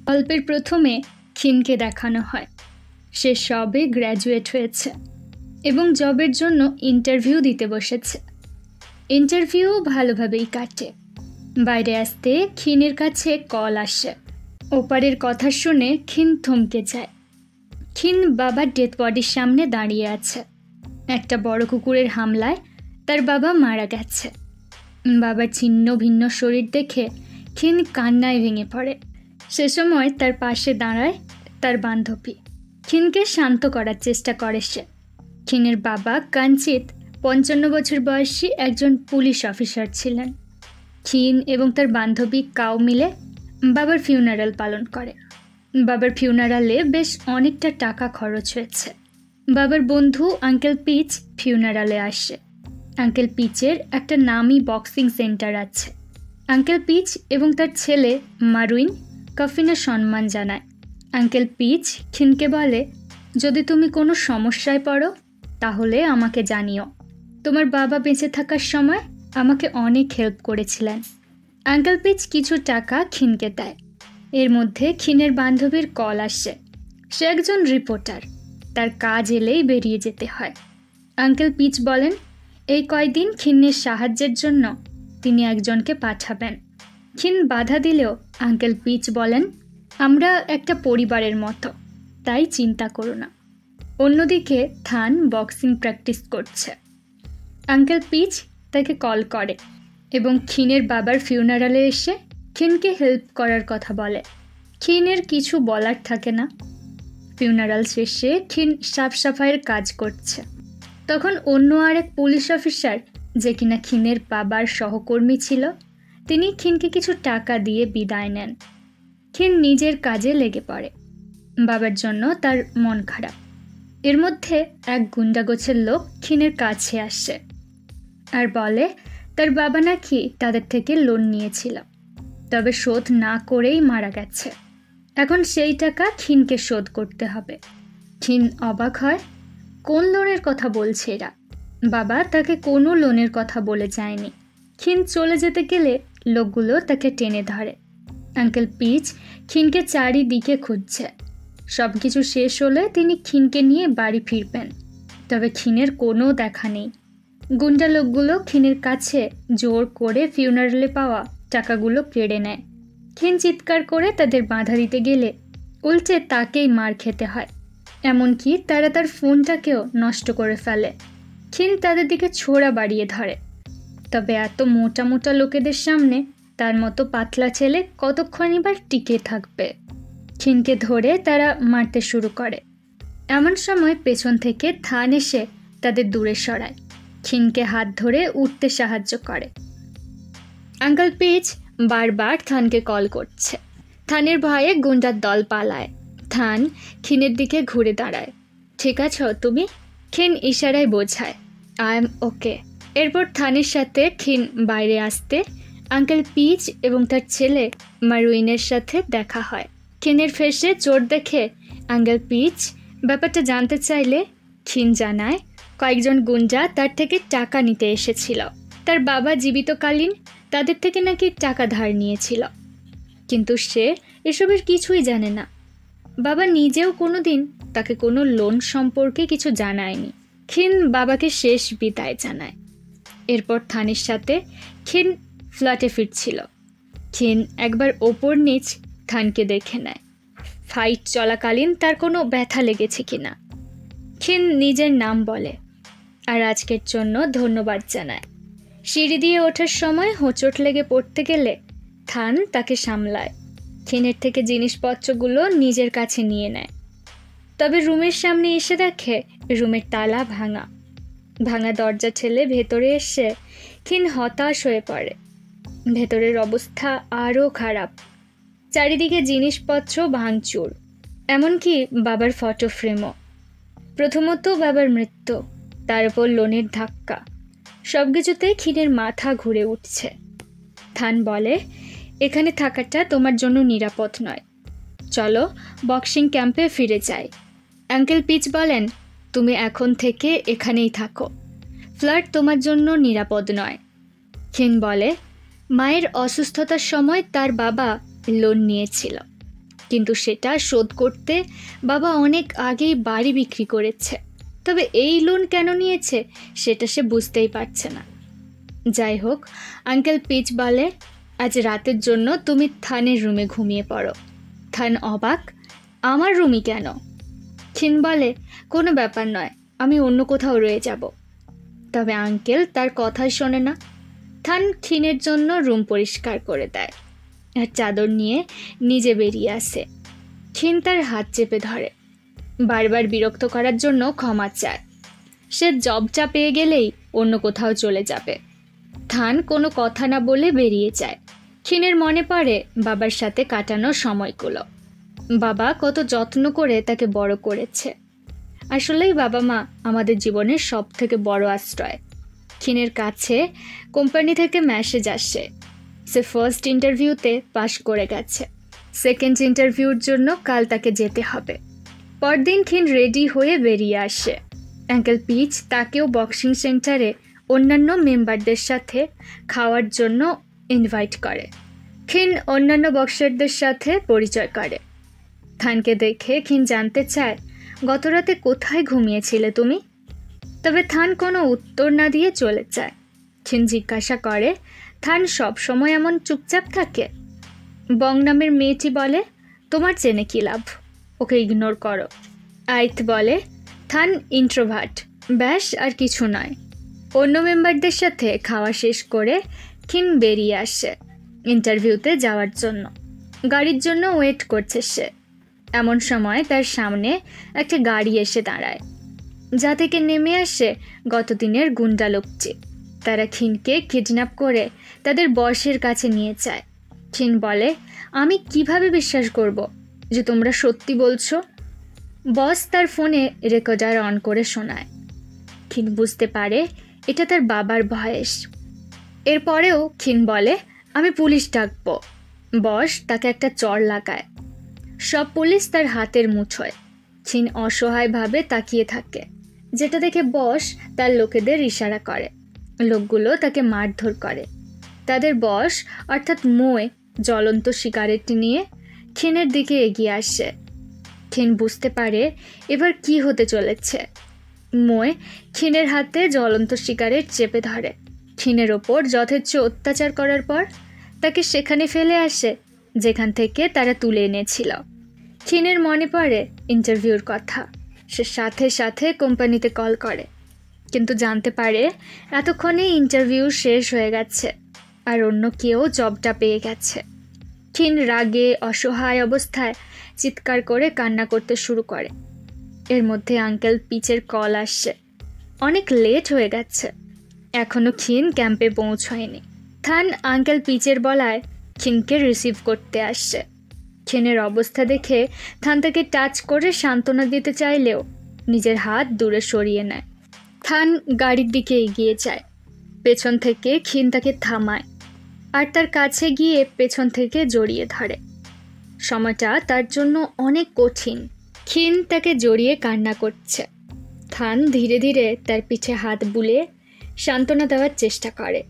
গল্পের প্রথমে খিনকে দেখানো হয় সে সবে গ্র্যাজুয়েট হয়েছে এবং জবের জন্য ইন্টারভিউ দিতে বসেছে। ইন্টারভিউ ভালোভাবেই কাটে। বাইরে আসতে খিনের কাছে কল আসে। ওপারের কথা শুনে খিন থমকে যায়। খিন বাবার ডেথ বডির সামনে দাঁড়িয়ে আছে। একটা বড় কুকুরের হামলায় তার বাবা মারা গেছে। বাবার ছিন্ন ভিন্ন শরীর দেখে খিন কান্নায় ভেঙে পড়ে। সে সময় তার পাশে দাঁড়ায় তার বান্ধবী। খিনকে শান্ত করার চেষ্টা করে সে। খিনের বাবা কাঞ্চিত 55 বছর বয়সী একজন পুলিশ অফিসার ছিলেন। খিন এবং তার বান্ধবী কাউ মিলে বাবার ফিউনারাল পালন করে। বাবার ফিউনারালে বেশ অনেকটা টাকা খরচ হয়েছে। বাবার বন্ধু আঙ্কেল পিচ ফিউনারালে আসে। আঙ্কেল পিচের একটা নামি বক্সিং সেন্টার আছে। আঙ্কেল পিচ এবং তার ছেলে মারুইন কফিনে সম্মান জানায়। আঙ্কেল পিচ খিনকে বলে, যদি তুমি কোনো সমস্যায় পড়ো তাহলে আমাকে জানিও। তোমার বাবা বেঁচে থাকার সময় আমাকে অনেক হেল্প করেছিলেন। আঙ্কেল পিচ কিছু টাকা খিনকে দেয়। এর মধ্যে খিনের বান্ধবীর কল আসে। সে একজন রিপোর্টার। তার কাজ এলেই বেরিয়ে যেতে হয়। আঙ্কেল পিচ বলেন এই কয়দিন খিনের সাহায্যের জন্য তিনি একজনকে পাঠাবেন। খিন বাধা দিলেও আঙ্কেল পিচ বলেন, আমরা একটা পরিবারের মতো, তাই চিন্তা করো না। অন্যদিকে থান বক্সিং প্র্যাকটিস করছে। আঙ্কেল পিচ তাকে কল করে এবং খিনের বাবার ফিউনারালে এসে খিনকে হেল্প করার কথা বলে। খিনের কিছু বলার থাকে না। ফিউনারাল শেষে খিন সাফ সাফাইয়ের কাজ করছে। তখন অন্য আরেক পুলিশ অফিসার, যে কিনা খিনের বাবার সহকর্মী ছিল, তিনি খিনকে কিছু টাকা দিয়ে বিদায় নেন। খিন নিজের কাজে লেগে পড়ে। বাবার জন্য তার মন খারাপ। এর মধ্যে এক গুন্ডাগোছের লোক খিনের কাছে আসে আর বলে তার বাবা নাকি তাদের থেকে লোন নিয়েছিল, তবে শোধ না করেই মারা গেছে। এখন সেই টাকা খিনকে শোধ করতে হবে। খিন অবাক হয়, কোন লোনের কথা বলছে এরা? বাবা তাকে কোনো লোনের কথা বলে যায়নি। খিন চলে যেতে গেলে লোকগুলো তাকে টেনে ধরে। আঙ্কেল পিচ খিনকে চারিদিকে খুঁজছে। সব কিছু শেষ হলে তিনি খিনকে নিয়ে বাড়ি ফিরবেন, তবে খিনের কোনো দেখা নেই। গুন্ডা লোকগুলো খিনের কাছে জোর করে ফিউনারালে পাওয়া টাকাগুলো কেড়ে নেয়। খিন চিৎকার করে তাদের বাধা দিতে গেলে উল্টে তাকেই মার খেতে হয়। এমনকি তারা তার ফোনটাকেও নষ্ট করে ফেলে। খিন তাদের দিকে ছোড়া বাড়িয়ে ধরে, তবে এত মোটা মোটা লোকেদের সামনে তার মতো পাতলা ছেলে কতক্ষণই বা টিকে থাকবে। খিনকে ধরে তারা মারতে শুরু করে। এমন সময় পেছন থেকে থান এসে তাদের দূরে সরায়। খিনকে হাত ধরে উঠতে সাহায্য করে। আঙ্কেল পিচ বারবার থানকে কল করছে। থানের ভয়ে গুন্ডার দল পালায়। থান খিনের দিকে ঘুরে দাঁড়ায়। ঠিক আছো তুমি? খিন ইশারায় বোঝায়, আই এম ওকে। এরপর থানের সাথে খিন বাইরে আসতে আঙ্কেল পিচ এবং তার ছেলে মারুইনের সাথে দেখা হয়। খিনের ফেসে চোট দেখে আঙ্কেল পিচ ব্যাপারটা জানতে চাইলে খিন জানায় কয়েকজন গুন্ডা তার থেকে টাকা নিতে এসেছিল। তার বাবা জীবিতকালীন তাদের থেকে নাকি টাকা ধার নিয়েছিল, কিন্তু সে এসবের কিছুই জানে না। বাবা নিজেও কোনোদিন তাকে কোনো লোন সম্পর্কে কিছু জানায়নি। খিন বাবাকে শেষ বিদায় জানায়। এরপর থানের সাথে খিন ফ্ল্যাটে ফিরছিল। খিন একবার ওপর নিচ থানকে দেখে নেয়, ফাইট চলাকালীন তার কোনো ব্যথা লেগেছে কিনা। খিন নিজের নাম বলে আর আজকের জন্য ধন্যবাদ জানায়। সিঁড়ি দিয়ে ওঠার সময় হোঁচট লেগে পড়তে গেলে থান তাকে সামলায়। খিনের থেকে জিনিসপত্রগুলো নিজের কাছে নিয়ে নেয়, তবে রুমের সামনে এসে দেখে রুমের তালা ভাঙা। ভাঙা দরজা ঠেলে ভেতরে এসে খিন হতাশ হয়ে পড়ে। ভেতরের অবস্থা আরও খারাপ। চারিদিকে জিনিসপত্র ভাঙচুর, এমনকি বাবার ফটো ফ্রেমও। প্রথমত বাবার মৃত্যু, তার উপর লোনের ধাক্কা, সব কিছুতেই খিনের মাথা ঘুরে উঠছে। থান বলে, এখানে থাকাটা তোমার জন্য নিরাপদ নয়, চলো বক্সিং ক্যাম্পে ফিরে যাই। আঙ্কেল পিচ বলেন, তুমি এখন থেকে এখানেই থাকো, ফ্ল্যাট তোমার জন্য নিরাপদ নয়। খিন বলে, মায়ের অসুস্থতার সময় তার বাবা লোন নিয়েছিল, কিন্তু সেটা শোধ করতে বাবা অনেক আগেই বাড়ি বিক্রি করেছে। তবে এই লোন কেন নিয়েছে সেটা সে বুঝতেই পারছে না। যাই হোক, আঙ্কেল পিচ বলে, আজ রাতের জন্য তুমি থানের রুমে ঘুমিয়ে পড়ো। থান অবাক, আমার রুমই কেন? খিন বলে, কোনো ব্যাপার নয়, আমি অন্য কোথাও রয়ে যাব। তবে আঙ্কেল তার কথাই শোনে না। থান খিনের জন্য রুম পরিষ্কার করে দেয় আর চাদর নিয়ে নিজে বেরিয়ে আসে। খিন তার হাত চেপে ধরে, বারবার বিরক্ত করার জন্য ক্ষমা চায়। সে জবটা পেয়ে গেলেই অন্য কোথাও চলে যাবে। থান কোনো কথা না বলে বেরিয়ে যায়। খিনের মনে পড়ে বাবার সাথে কাটানো সময়গুলো। বাবা কত যত্ন করে তাকে বড় করেছে। আসলেই বাবা মা আমাদের জীবনের সব থেকে বড় আশ্রয়। খিনের কাছে কোম্পানি থেকে মেসেজ আসে, সে ফার্স্ট ইন্টারভিউতে পাশ করে গেছে। সেকেন্ড ইন্টারভিউর জন্য কাল তাকে যেতে হবে। পরদিন খিন রেডি হয়ে বেরিয়ে আসে। আঙ্কেল পিচ তাকেও বক্সিং সেন্টারে অন্যান্য মেম্বারদের সাথে খাওয়ার জন্য ইনভাইট করে। খিন অন্যান্য বক্সারদের সাথে পরিচয় করে। থানকে দেখে খিন জানতে চায়, গত রাতে কোথায় ঘুমিয়েছিলে তুমি? তবে থান কোনো উত্তর না দিয়ে চলে যায়। খিন জিজ্ঞাসা করে, থান সব সময় এমন চুপচাপ থাকে? বং নামের মেয়েটি বলে, তোমার জেনে কী লাভ, ওকে ইগনোর করো। আইত বলে, থান ইন্ট্রোভার্ট, ব্যাস আর কিছু নয়। অন্য মেম্বারদের সাথে খাওয়া শেষ করে খিন বেরিয়ে আসে ইন্টারভিউতে যাওয়ার জন্য। গাড়ির জন্য ওয়েট করছে সে। এমন সময় তার সামনে একটা গাড়ি এসে দাঁড়ায়, যা থেকে নেমে আসে গতদিনের গুন্ডা লোকটি। তারা খিনকে কিডন্যাপ করে তাদের বসের কাছে নিয়ে যায়। খিন বলে, আমি কিভাবে বিশ্বাস করব যে তোমরা সত্যি বলছো? বস তার ফোনে রেকর্ডার অন করে শোনায়। খিন বুঝতে পারে এটা তার বাবার ভয়েস। এরপরেও খিন বলে, আমি পুলিশ ডাকবো। বস তাকে একটা চড় লাগায়। সব পুলিশ তার হাতের মুঠোয়। খিন অসহায়ভাবে তাকিয়ে থাকে, যেটা দেখে বস তার লোকেদের ইশারা করে। লোকগুলো তাকে মারধর করে। তাদের বস অর্থাৎ মোয়ে জ্বলন্ত সিগারেট নিয়ে খিনের দিকে এগিয়ে আসে। খিন বুঝতে পারে এবার কি হতে চলেছে। মোয়ে খিনের হাতে জ্বলন্ত সিগারেট চেপে ধরে। খিনের ওপর যথেচ্ছ অত্যাচার করার পর তাকে সেখানে ফেলে আসে যেখান থেকে তারা তুলে এনেছিল। খিনের মনে পড়ে ইন্টারভিউর কথা। সে সাথে সাথে কোম্পানিতে কল করে, কিন্তু জানতে পারে এতক্ষণে ইন্টারভিউ শেষ হয়ে গেছে আর অন্য কেউ জবটা পেয়ে গেছে। খিন রাগে অসহায় অবস্থায় চিৎকার করে কান্না করতে শুরু করে। এর মধ্যে আঙ্কেল পিচের কল আসছে, অনেক লেট হয়ে গেছে, এখনও খিন ক্যাম্পে পৌঁছয়নি। থান আঙ্কেল পিচের বলায় খিনকে রিসিভ করতে আসছে। খিনের অবস্থা দেখে থান তাকে টাচ করে সান্ত্বনা দিতে চাইলেও নিজের হাত দূরে সরিয়ে নেয়। থান গাড়ির দিকে এগিয়ে যায়। পেছন থেকে খিন তাকে থামায় আর তার কাছে গিয়ে পেছন থেকে জড়িয়ে ধরে। সময়টা তার জন্য অনেক কঠিন। খিন তাকে জড়িয়ে কান্না করছে। থান ধীরে ধীরে তার পিঠে হাত বুলিয়ে সান্ত্বনা দেওয়ার চেষ্টা করে।